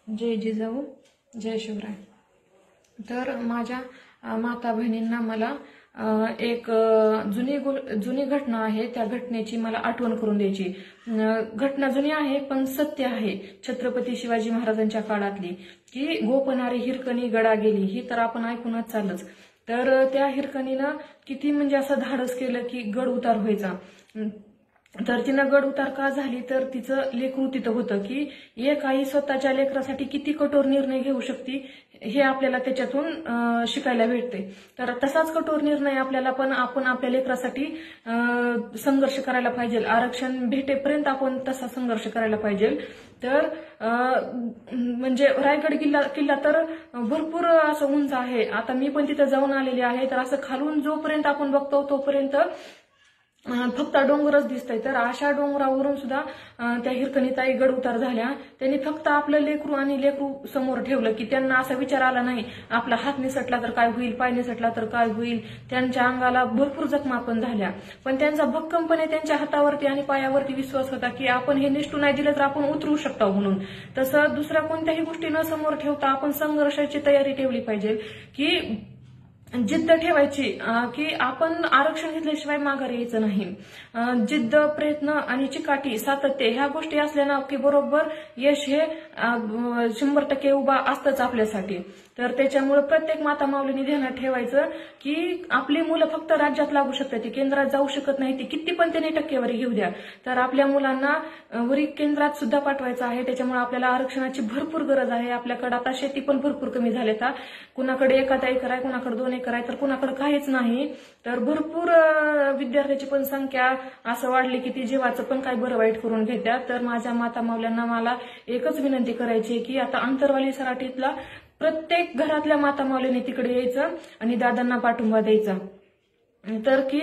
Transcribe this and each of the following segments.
जय जिजाऊ जय शिवराय। तर माझ्या माता बहिणींना मला एक जुनी घटना आहे, त्या घटनेची मला आठवण करून द्यायची। घटना जुनी आहे पण सत्य आहे, छत्रपती शिवाजी महाराजांच्या काळातली, की गोपनारी हिरकणी गडा गेली, ही तर आपण ऐकूनच चालच। तर त्या हिरकणीनं किती म्हणजे असं धाडस केलं की गड उतार व्हायचा। तर तिनं गड उतार का झाली, तर तिचं लेकरू तिथं होतं की एक आई स्वतःच्या लेकरासाठी किती कठोर निर्णय घेऊ शकते हे आपल्याला त्याच्यातून शिकायला भेटते। तर तसाच कठोर निर्णय आपल्याला पण आपण आपल्या लेकरासाठी संघर्ष करायला पाहिजे, आरक्षण भेटेपर्यंत आपण तसा संघर्ष करायला पाहिजे। तर म्हणजे रायगड किल्ला तर भरपूर असं उंच आहे, आता मी पण तिथं जाऊन आलेली आहे। तर असं खालून जोपर्यंत आपण बघतो तोपर्यंत फक्त डोंगरच दिसतंय। तर अशा डोंगरावरून सुद्धा त्या हिरकणीताई गड उतार झाल्या। त्यांनी फक्त आपलं लेकरू समोर ठेवलं की त्यांना असा विचार आला नाही आपला हात निसटला तर काय होईल, पाय निसटला तर काय होईल। त्यांच्या अंगाला भरपूर जखमा पण झाल्या, पण त्यांचा भक्कमपणे त्यांच्या हातावरती आणि पायावरती विश्वास होता की आपण हे निष्ठू नाही दिलं तर आपण उतरू शकतो म्हणून। तसं दुसऱ्या कोणत्याही गोष्टी न समोर ठेवता आपण संघर्षाची तयारी ठेवली पाहिजे, की जिद्द ठेवायची की आपण आरक्षण घेतल्याशिवाय माघार यायचं नाही। जिद्द, प्रयत्न आणि चिकाटी, सातत्य ह्या गोष्टी असल्या ना की बरोबर यश हे 100% उभा असतंच आपल्यासाठी। तर त्याच्यामुळे प्रत्येक माता माऊलींनी ध्यानात ठेवायचं की आपली मुलं फक्त राज्यात लागू शकतात, ती केंद्रात जाऊ शकत नाही, ती किती पण त्यांनी टक्केवारी घेऊ द्या। तर आपल्या मुलांना वरी केंद्रात सुद्धा पाठवायचं आहे, त्याच्यामुळे आपल्याला आरक्षणाची भरपूर गरज आहे। आपल्याकडे आता शेती पण भरपूर कमी झाली, आता कुणाकडे एखादा एकर आहे, कुणाकडे 2 एकर आहे, तर कुणाकडे काहीच नाही। तर भरपूर विद्यार्थ्यांची पण संख्या असं वाढली की ती जीवाचं पण काही बरं वाईट करून घेतात। तर माझ्या माता माऊल्यांना मला एकच विनंती करायची की आता अंतरवाली सराटीतला प्रत्येक घरातल्या माता माऊलींनी तिकडे यायचं आणि दादांना पाठिंबा द्यायचा। तर की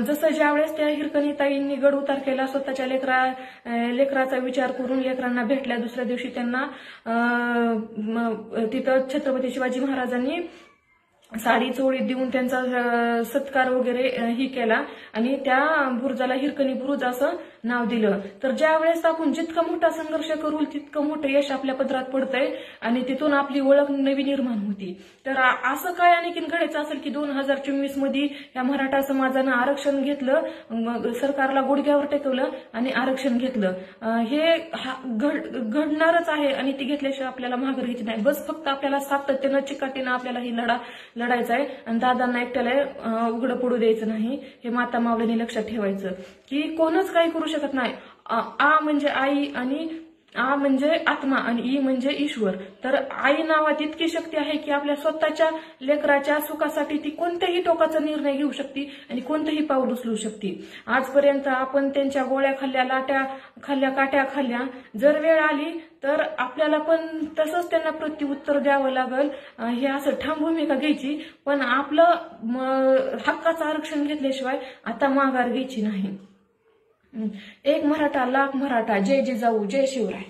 जसं ज्यावेळेस त्या हिरकणीताईंनी गड उतार केला, स्वतःच्या लेकराचा विचार करून लेकरांना भेटल्या, दुसऱ्या दिवशी त्यांना तिथं छत्रपती शिवाजी महाराजांनी साडी चोळी देऊन त्यांचा सत्कार वगैरे ही केला आणि त्या बुरुजाला हिरकणी बुरुज असं नाव दिलं। तर ज्यावेळेस आपण जितका मोठा संघर्ष करू तितकं मोठं यश आपल्या पदरात पडतंय आणि तिथून आपली ओळख नवी निर्माण होती। तर असं काय आणखीन घडायचं असेल की 2024 मध्ये या मराठा समाजानं आरक्षण घेतलं, सरकारला गुडघ्यावर टेकवलं आणि आरक्षण घेतलं, हे घडणारच आहे आणि ती घेतल्याशिवाय आपल्याला माघार घ्यायची नाही। बस फक्त आपल्याला सातत्यानं चिकाटीनं आपल्याला ही लढायचा आहे आणि दादांना एकट्याला उघडं पडू द्यायचं नाही, हे माता माऊलींनी लक्षात ठेवायचं की कोणच काही करू शकत नाही। आ म्हणजे आई आणि आ म्हणजे आत्मा आणि ई म्हणजे ईश्वर। तर आई नावात इतकी शक्ती आहे की आपल्या स्वतःच्या लेकराच्या सुखासाठी ती कोणत्याही टोकाचा निर्णय घेऊ शकते आणि कोणतंही पाऊल उचलू शकते। आजपर्यंत आपण त्यांच्या गोळ्या खाल्ल्या, लाट्या खाल्ल्या, काट्या खाल्ल्या, जर वेळ आली तर आपल्याला पण तसंच त्यांना प्रत्युत्तर द्यावं लागल, हे असं ठाम भूमिका घ्यायची, पण आपलं हक्काचं आरक्षण घेतल्याशिवाय आता माघार घ्यायची नाही। एक मराठा लाख मराठा, जय जिजाऊ जय शिवराय।